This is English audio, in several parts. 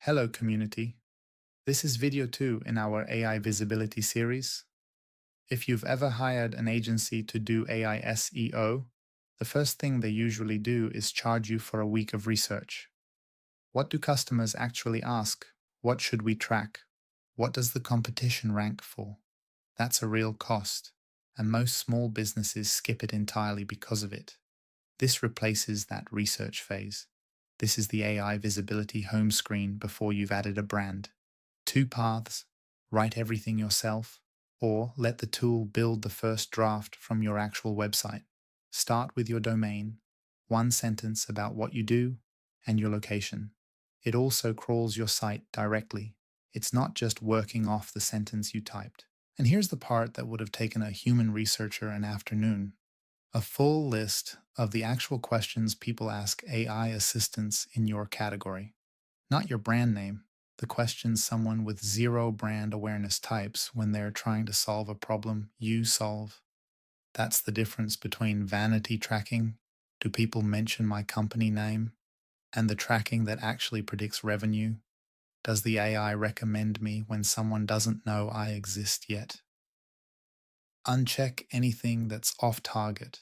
Hello, community. This is video 2 in our AI visibility series. If you've ever hired an agency to do AI SEO, the first thing they usually do is charge you for a week of research. What do customers actually ask? What should we track? What does the competition rank for? That's a real cost, and most small businesses skip it entirely because of it. This replaces that research phase. This is the AI visibility home screen before you've added a brand. Two paths: write everything yourself, or let the tool build the first draft from your actual website. Start with your domain, one sentence about what you do, and your location. It also crawls your site directly. It's not just working off the sentence you typed. And here's the part that would have taken a human researcher an afternoon: a full list of the actual questions people ask AI assistants in your category. Not your brand name, the questions someone with zero brand awareness types when they're trying to solve a problem you solve. That's the difference between vanity tracking, do people mention my company name, and the tracking that actually predicts revenue. Does the AI recommend me when someone doesn't know I exist yet? Uncheck anything that's off target.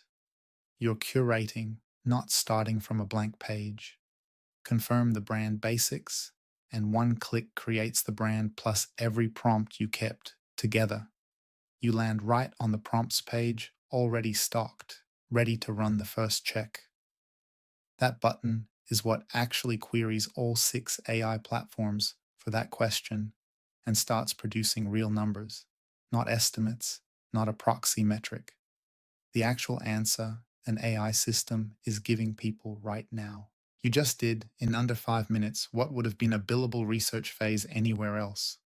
You're curating, not starting from a blank page. Confirm the brand basics, and one click creates the brand plus every prompt you kept together. You land right on the prompts page, already stocked, ready to run the first check. That button is what actually queries all 6 AI platforms for that question and starts producing real numbers, not estimates, not a proxy metric. The actual answer an AI system is giving people right now. You just did, in under 5 minutes, what would have been a billable research phase anywhere else.